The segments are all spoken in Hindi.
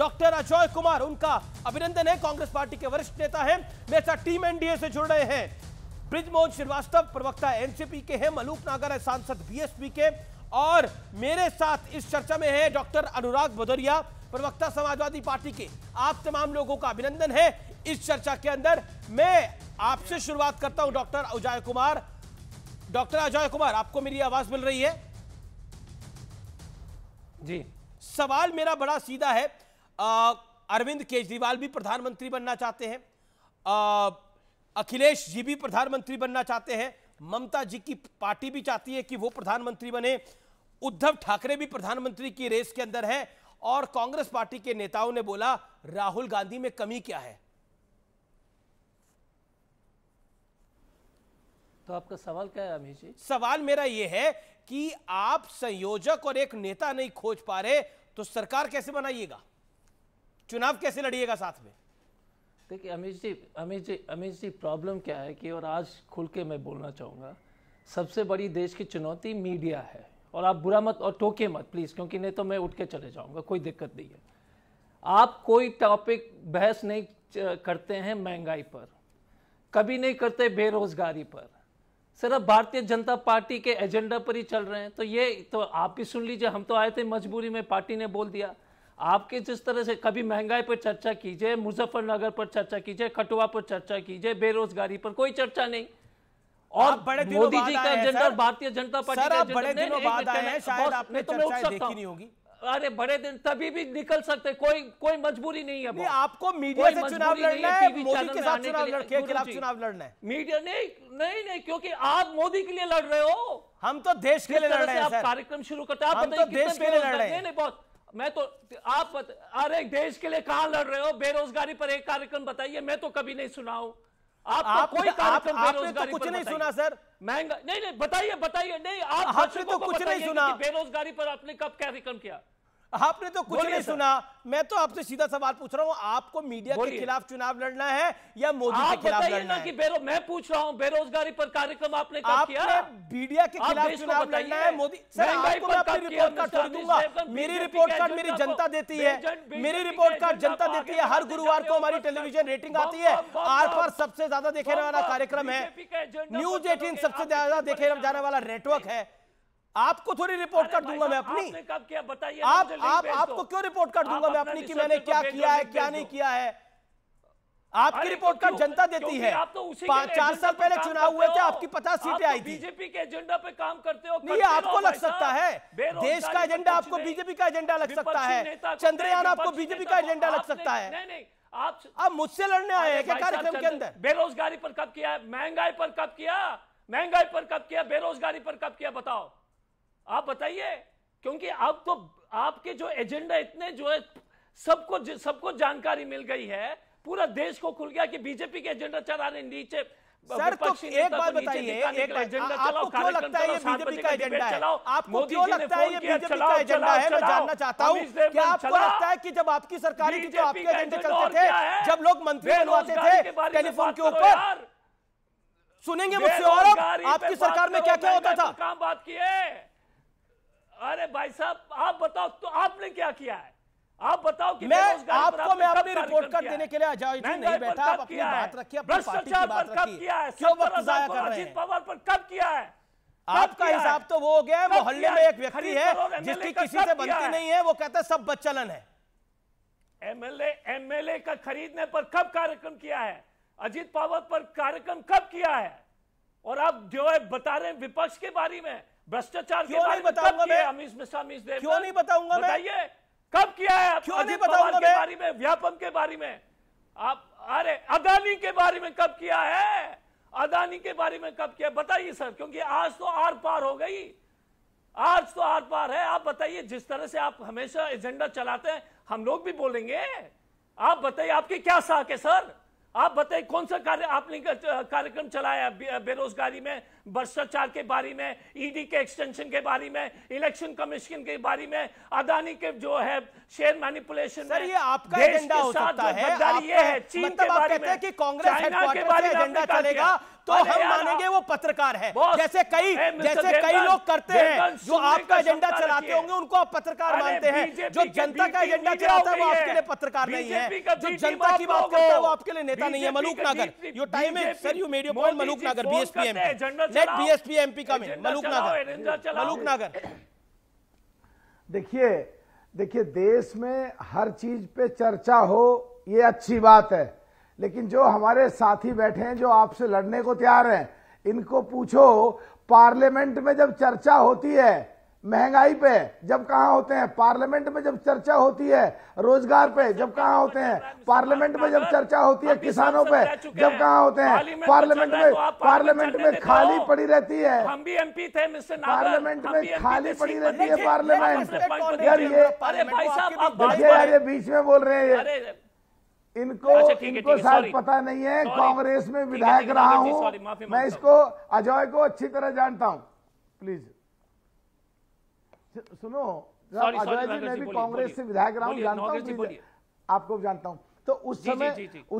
डॉक्टर अजय कुमार, उनका अभिनंदन है। कांग्रेस पार्टी के वरिष्ठ नेता हैं, मेरे साथ टीम एनडीए से जुड़ रहे हैं बृजमोहन श्रीवास्तव, प्रवक्ता एनसीपी के हैं, मलूक नागर है सांसद बीएसपी के, और मेरे साथ इस चर्चा में है डॉक्टर अनुराग भदौरिया, प्रवक्ता समाजवादी पार्टी के। आप तमाम लोगों का अभिनंदन है इस चर्चा के अंदर। मैं आपसे शुरुआत करता हूं डॉक्टर अजय कुमार। डॉक्टर अजय कुमार, आपको मेरी आवाज मिल रही है? जी। सवाल मेरा बड़ा सीधा है। अरविंद केजरीवाल भी प्रधानमंत्री बनना चाहते हैं, अखिलेश जी भी प्रधानमंत्री बनना चाहते हैं, ममता जी की पार्टी भी चाहती है कि वो प्रधानमंत्री बने, उद्धव ठाकरे भी प्रधानमंत्री की रेस के अंदर है, और कांग्रेस पार्टी के नेताओं ने बोला राहुल गांधी में कमी क्या है? तो आपका सवाल क्या है अमीश जी? सवाल मेरा यह है कि आप संयोजक और एक नेता नहीं खोज पा रहे तो सरकार कैसे बनाइएगा, चुनाव कैसे लड़िएगा साथ में? देखिए अमीश जी प्रॉब्लम क्या है कि, और आज खुल के मैं बोलना चाहूँगा, सबसे बड़ी देश की चुनौती मीडिया है। और आप बुरा मत और टोके मत प्लीज़, क्योंकि नहीं तो मैं उठ के चले जाऊँगा, कोई दिक्कत नहीं है। आप कोई टॉपिक बहस नहीं करते हैं महंगाई पर, कभी नहीं करते बेरोजगारी पर, सिर्फ भारतीय जनता पार्टी के एजेंडा पर ही चल रहे हैं। तो ये तो आप भी सुन लीजिए, हम तो आए थे मजबूरी में, पार्टी ने बोल दिया। आपके जिस तरह से कभी महंगाई पर चर्चा कीजिए, मुजफ्फरनगर पर चर्चा कीजिए, कठुआ पर चर्चा कीजिए, बेरोजगारी पर कोई चर्चा नहीं। और मोदी जी का एजेंडा, भारतीय जनता पार्टी का एजेंडा, बड़े दिनों बाद आए हैं, शायद आपने चर्चाएं देखी नहीं होगी। अरे बड़े दिन तभी भी निकल सकते, कोई मजबूरी नहीं है। आपको मीडिया से चुनाव लड़ना है, मोदी के साथ के खिलाफ चुनाव लड़ना है? मीडिया नहीं, क्योंकि आप मोदी के लिए लड़ रहे हो, हम तो देश के लिए लड़ रहे हैं। आप कार्यक्रम शुरू करते हैं, आप बताइए देश के लिए लड़ रहे हैं। नहीं बहुत, मैं तो आप अरे देश के लिए कहां लड़ रहे हो? बेरोजगारी पर एक कार्यक्रम बताइए, मैं तो कभी नहीं सुना हूं। आपको कोई कार्यक्रम बेरोजगारी कुछ नहीं सुना सर? महंगा नहीं बताइए नहीं, आप आपने तो कुछ नहीं सुना। बेरोजगारी पर आपने कब कार्यक्रम किया? आपने तो कुछ नहीं सुना। मैं तो आपसे सीधा सवाल पूछ रहा हूं, आपको मीडिया के खिलाफ चुनाव लड़ना है या मोदी के खिलाफ लड़ना है? कि मैं पूछ रहा हूं, बेरोजगारी पर कार्यक्रम आपने कब किया? मीडिया के खिलाफ चुनाव लड़ना है मोदी? सर आपको मैं अपनी रिपोर्ट कार्ड छोड़ दूंगा। मेरी रिपोर्ट कार्ड मेरी जनता देती है, मेरी रिपोर्ट कार्ड जनता देती है। हर गुरुवार को हमारी टेलीविजन रेटिंग आती है, आर पार सबसे ज्यादा देखे जाने वाला कार्यक्रम है, न्यूज 18 सबसे ज्यादा देखे जाने वाला नेटवर्क है। आपको थोड़ी रिपोर्ट कर दूंगा मैं अपनी? आपने कब किया बताइए? आपको क्यों रिपोर्ट कर दूंगा मैं अपनी कि मैंने क्या किया है क्या नहीं किया है? आपकी रिपोर्ट कार्ड जनता देती है। 4 साल पहले चुनाव हुए थे, आपकी 50 सीटें आई थी। बीजेपी के एजेंडा पे काम करते हो। नहीं, आपको लग सकता है देश का एजेंडा, आपको बीजेपी का एजेंडा लग सकता है, चंद्रयान आपको बीजेपी का एजेंडा लग सकता है। नहीं, आप मुझसे लड़ने आए हैं क्या कार्यक्रम के अंदर? बेरोजगारी पर कब किया? महंगाई पर कब किया? महंगाई पर कब किया? बेरोजगारी पर कब किया? बताओ, आप बताइए। क्योंकि अब तो आपके जो एजेंडा इतने जो है सबको जानकारी मिल गई है, पूरा देश को खुल गया कि बीजेपी के एजेंडा चला रहे नीचे। सर तो एक बात बताइए, आपको क्यों लगता है ये बीजेपी का एजेंडा है? आपको क्यों लगता है ये बीजेपी का एजेंडा है? मैं जानना चाहता हूँ कि आपको लगता है कि जब आपकी सरकार की जो आपके एजेंडे चलते थे, जब लोग मंत्री बनवाते थे टेलीफोन के ऊपर, सुनेंगे मुझसे, और आपकी सरकार में क्या क्या होता था? काम बात की है। अरे भाई साहब आप बताओ, तो आपने क्या किया है? आप बताओ कि मैं अपनी रिपोर्ट कार्ड देने के लिए नहीं बैठा। आप अपनी बात रखिए, अपनी पार्टी की बात रखिए। क्यों वक्त जाया कर रहे हैं? अजीत पवार पर कब किया है? आपका हिसाब तो वो हो गया है, मोहल्ले में एक व्यक्ति है जिसकी किसी से बनती नहीं है, वो कहता है सब बदचलन है। एमएलए का खरीदने पर कब कार्यक्रम किया है? अजीत पवार पर कार्यक्रम कब किया है? और आप जो है बता रहे हैं विपक्ष के बारे में, भ्रष्टाचार के बारे में कब किया है? क्यों नहीं बताऊंगा मैं? बताइए कब किया है? क्यों नहीं बताऊंगा के बारे में, व्यापम के बारे में, आप अरे अदानी के बारे में कब किया है? अदानी के बारे में कब किया? बताइए सर, क्योंकि आज तो आर पार हो गई, आज तो आर पार है। आप बताइए, जिस तरह से आप हमेशा एजेंडा चलाते हैं, हम लोग भी बोलेंगे। आप बताइए आपकी क्या साख है सर? आप बताइए कौन सा आपने कार्यक्रम चलाया बेरोजगारी में, भ्रष्टाचार के बारे में, ईडी के एक्सटेंशन के बारे में, इलेक्शन कमीशन के बारे में, अदानी के जो है शेयर मैनिपुलेशन। सर ये आपका एजेंडा हो सकता है, ये है चीन के बारे में कि कांग्रेस हेडक्वार्टर से एजेंडा चलेगा तो हम मानेंगे वो पत्रकार है, जैसे कई लोग करते हैं जो आपका एजेंडा चलाते होंगे उनको आप पत्रकार मानते हैं। जो जनता का एजेंडा चलाता है वो आपके लिए पत्रकार नहीं है, जो जनता की बात करता है वो आपके लिए नेता नहीं है। Maluk Nagar, your time is sir, you made your point. Maluk Nagar, BSP MP, let BSP MP come in. Maluk Nagar, देखिए देश में हर चीज पे चर्चा हो ये अच्छी बात है, लेकिन जो हमारे साथी बैठे हैं जो आपसे लड़ने को तैयार हैं, इनको पूछो पार्लियामेंट में जब चर्चा होती है महंगाई पे, जब कहां होते हैं? पार्लियामेंट में जब चर्चा होती है रोजगार पे, जब कहां होते हैं? पार्लियामेंट में जब चर्चा होती है किसानों पे, जब कहां होते हैं? पार्लियामेंट में खाली पड़ी रहती है। हम भी एमपी थे मिस्टर नागर, पार्लियामेंट में खाली पड़ी रहती है पार्लियामेंट। यार ये बीच में बोल रहे हैं, इनको शायद पता नहीं है। कांग्रेस में विधायक रहा हूं मैं, इसको अजय को अच्छी तरह जानता हूं। प्लीज सुनो, अजय जी मैं भी कांग्रेस से विधायक रहा हूं, जानता हूं, आपको जानता हूं। तो उस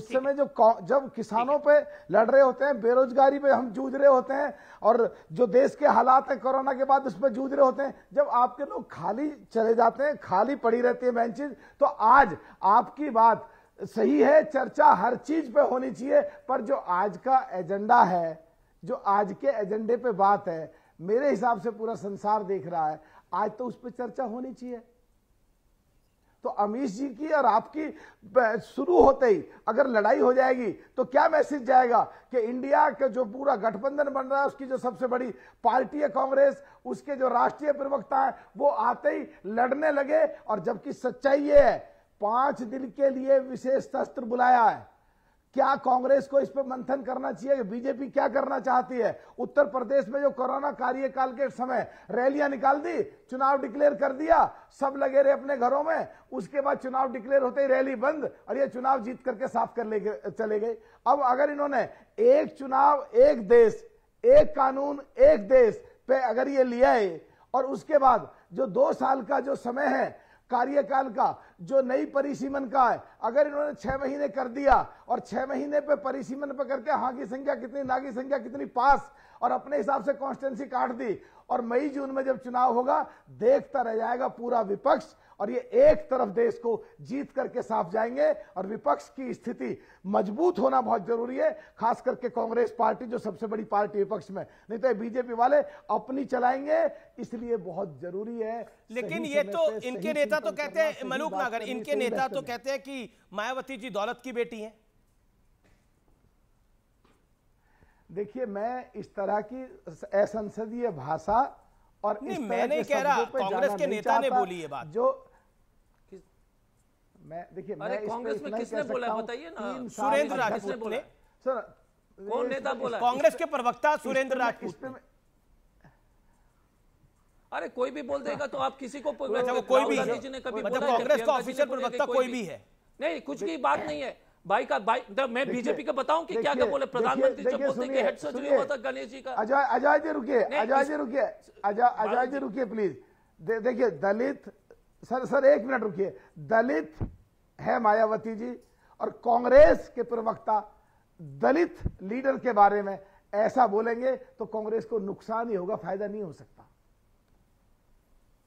समय जब किसानों पे लड़ रहे होते हैं, बेरोजगारी पे हम जूझ रहे होते हैं, और जो देश के हालात है कोरोना के बाद उस पर जूझ रहे होते हैं, जब आपके लोग खाली चले जाते हैं, खाली पड़ी रहती है बेंचेज, तो आज आपकी बात सही है, चर्चा हर चीज पे होनी चाहिए, पर जो आज का एजेंडा है, जो आज के एजेंडे पे बात है, मेरे हिसाब से पूरा संसार देख रहा है, आज तो उस पर चर्चा होनी चाहिए। तो अमीश जी की और आपकी शुरू होते ही अगर लड़ाई हो जाएगी तो क्या मैसेज जाएगा कि इंडिया का जो पूरा गठबंधन बन रहा है, उसकी जो सबसे बड़ी पार्टी है कांग्रेस, उसके जो राष्ट्रीय प्रवक्ता है वो आते ही लड़ने लगे। और जबकि सच्चाई ये है 5 दिन के लिए विशेष सत्र बुलाया है। क्या कांग्रेस को इस पर मंथन करना चाहिए कि बीजेपी क्या करना चाहती है? उत्तर प्रदेश में जो कोरोना कार्यकाल के समय रैलियां निकाल दी, चुनाव डिक्लेयर कर दिया, सब लगे रहे अपने घरों में, उसके बाद चुनाव डिक्लेयर होते ही रैली बंद, और ये चुनाव जीत करके साफ कर चले गए। अब अगर इन्होंने एक चुनाव एक देश, एक कानून एक देश पे अगर ये लिया है, और उसके बाद जो 2 साल का जो समय है कार्यकाल का, जो नई परिसीमन का है, अगर इन्होंने 6 महीने कर दिया और 6 महीने पे परिसीमन पे करके हाँ की संख्या कितनी, ना की संख्या कितनी पास, और अपने हिसाब से कॉन्स्टिट्यूंसी काट दी, और मई जून में जब चुनाव होगा देखता रह जाएगा पूरा विपक्ष, और ये एक तरफ देश को जीत करके साफ जाएंगे। और विपक्ष की स्थिति मजबूत होना बहुत जरूरी है, खास करके कांग्रेस पार्टी जो सबसे बड़ी पार्टी विपक्ष में, नहीं तो बीजेपी वाले अपनी चलाएंगे, इसलिए बहुत जरूरी है। लेकिन ये तो इनके नेता तो कहते हैं, मलूक नागर, इनके नेता तो कहते हैं कि मायावती जी दौलत की बेटी हैं। देखिए मैं इस तरह की असंसदीय भाषा और नहीं, मैं नहीं कह रहा, कांग्रेस के नेता ने बोली ये बात। जो मैं देखिए, अरे कांग्रेस में किसने बोला बताइए ना? सुरेंद्र राजपूत ने। सर कौन नेता बोला? कांग्रेस के प्रवक्ता सुरेंद्र राजपूत। अरे कोई भी बोल देगा तो आप किसी को, अच्छा वो कोई भी है, मतलब कांग्रेस का ऑफिशियल प्रवक्ता कोई भी है? नहीं, कुछ की बात नहीं है भाई का भाई। मैं बीजेपी का बताऊं कि क्या क्या बोले प्रधानमंत्री जब बोलते हैं कि हेड सर्जरी हुआ था गणेश जी का। अजय जी रुकिए, अजय जी रुकिए प्लीज। देखिए दलित, सर 1 मिनट रुकिए, दलित है मायावती जी, और कांग्रेस के प्रवक्ता दलित लीडर के बारे में ऐसा बोलेंगे तो कांग्रेस को नुकसान ही होगा, फायदा नहीं हो सकता।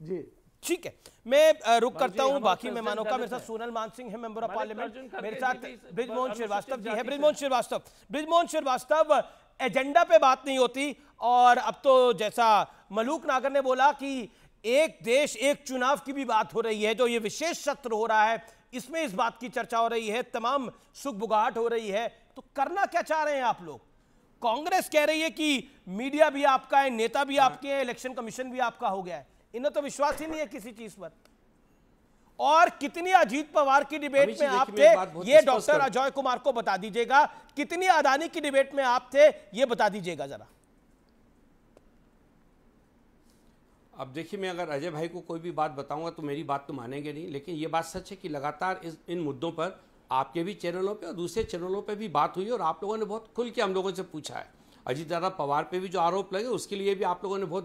जी ठीक है, मैं रुक करता हूं बाकी मेहमानों का। मेरे साथ सोनल मानसिंह है, मेंबर ऑफ पार्लियामेंट, मेरे साथ ब्रिजमोहन श्रीवास्तव जी है। ब्रिजमोहन श्रीवास्तव, एजेंडा पे बात नहीं होती, और अब तो जैसा मलूक नागर ने बोला कि एक देश एक चुनाव की भी बात हो रही है, जो ये विशेष सत्र हो रहा है इसमें इस बात की चर्चा हो रही है, तमाम सुगबुगाहट हो रही है। तो करना क्या चाह रहे हैं आप लोग? कांग्रेस कह रही है कि मीडिया भी आपका है, नेता भी आपके हैं, इलेक्शन कमीशन भी आपका हो गया है, इन्हें तो विश्वास ही नहीं है किसी चीज पर। और कितनी अजीत पवार की डिबेट में आप थे, ये डॉक्टर अजय कुमार को बता दीजिएगा। कितनी अदानी की डिबेट में आप थे, ये बता दीजिएगा जरा। अब देखिए, मैं अगर अजय भाई को कोई भी बात बताऊंगा तो मेरी बात तो मानेंगे नहीं, लेकिन ये बात सच है कि लगातार इन मुद्दों पर आपके भी चैनलों पे और दूसरे चैनलों पे भी बात हुई, और आप लोगों ने बहुत खुल के हम लोगों से पूछा है। अजीत दादा पवार पे भी जो आरोप लगे उसके लिए भी आप लोगों ने बहुत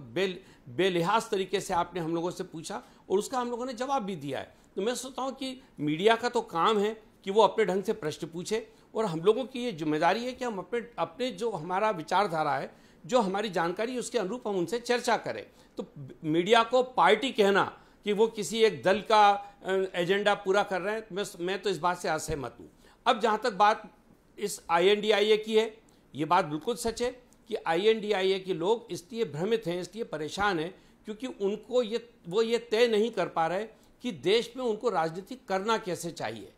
बेलिहाज तरीके से आपने हम लोगों से पूछा और उसका हम लोगों ने जवाब भी दिया है। तो मैं सोचता हूँ कि मीडिया का तो काम है कि वो अपने ढंग से प्रश्न पूछे और हम लोगों की ये जिम्मेदारी है कि हम अपने जो हमारा विचारधारा है, जो हमारी जानकारी है, उसके अनुरूप हम उनसे चर्चा करें। तो मीडिया को पार्टी कहना कि वो किसी एक दल का एजेंडा पूरा कर रहे हैं, मैं तो इस बात से असहमत हूँ। अब जहाँ तक बात इस INDIA की है, ये बात बिल्कुल सच है कि INDIA के लोग इसलिए भ्रमित हैं, इसलिए परेशान हैं क्योंकि उनको वो ये तय नहीं कर पा रहे कि देश में उनको राजनीति करना कैसे चाहिए,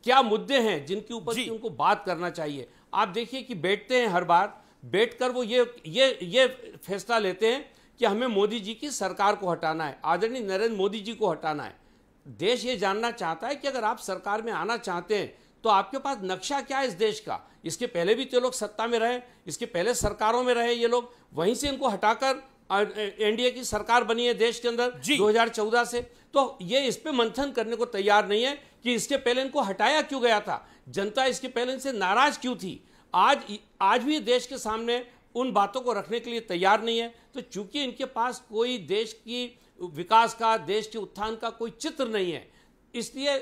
क्या मुद्दे हैं जिनके ऊपर की उनको बात करना चाहिए। आप देखिए कि बैठते हैं, हर बार बैठकर वो ये फैसला लेते हैं कि हमें मोदी जी की सरकार को हटाना है, आदरणीय नरेंद्र मोदी जी को हटाना है। देश ये जानना चाहता है कि अगर आप सरकार में आना चाहते हैं तो आपके पास नक्शा क्या है इस देश का। इसके पहले भी तो लोग सत्ता में रहे, इसके पहले सरकारों में रहे ये लोग, वहीं से इनको हटाकर NDA की सरकार बनी है देश के अंदर 2014 से। तो ये इस पे मंथन करने को तैयार नहीं है कि इसके पहले इनको हटाया क्यों गया था, जनता इसके पहले इनसे नाराज क्यों थी। आज भी देश के सामने उन बातों को रखने के लिए तैयार नहीं है। तो चूंकि इनके पास कोई देश की विकास का, देश के उत्थान का कोई चित्र नहीं है, इसलिए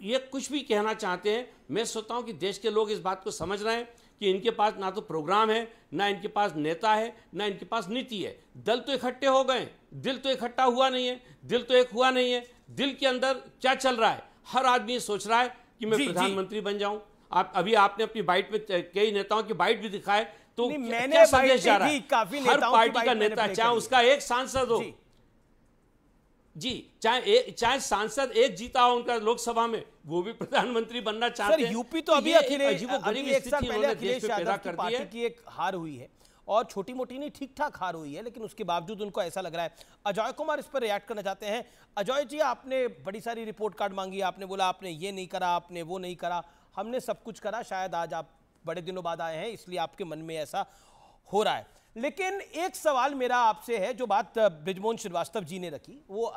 ये कुछ भी कहना चाहते हैं। मैं सोचता हूं कि देश के लोग इस बात को समझ रहे हैं कि इनके पास ना तो प्रोग्राम है, ना इनके पास नेता है, ना इनके पास नीति है। दल तो इकट्ठे हो गए, दिल तो इकट्ठा हुआ नहीं है, दिल तो एक हुआ नहीं है। दिल के अंदर क्या चल रहा है, हर आदमी सोच रहा है कि मैं प्रधानमंत्री बन जाऊं। आपने अपनी बाइट में कई नेताओं की बाइट भी दिखाए, तो क्या संदेश जा रहा है? हर पार्टी का नेता, चाहे उसका एक सांसद हो जी, चाहे सांसद एक जीता हो उनका लोकसभा में, वो भी प्रधानमंत्री बनना चाहते हैं। यूपी तो अभी अखिलेश यादव की एक हार हुई है और छोटी मोटी नहीं, ठीक ठाक हार हुई है, लेकिन उसके बावजूद उनको ऐसा लग रहा है। अजय कुमार इस पर रिएक्ट करना चाहते हैं। अजय जी, आपने बड़ी सारी रिपोर्ट कार्ड मांगी, आपने बोला आपने ये नहीं करा, आपने वो नहीं करा, हमने सब कुछ करा। शायद आज आप बड़े दिनों बाद आए हैं इसलिए आपके मन में ऐसा हो रहा है। लेकिन एक सवाल मेरा आपसे है, जो बात बृजमोहन श्रीवास्तव जी ने रखी वो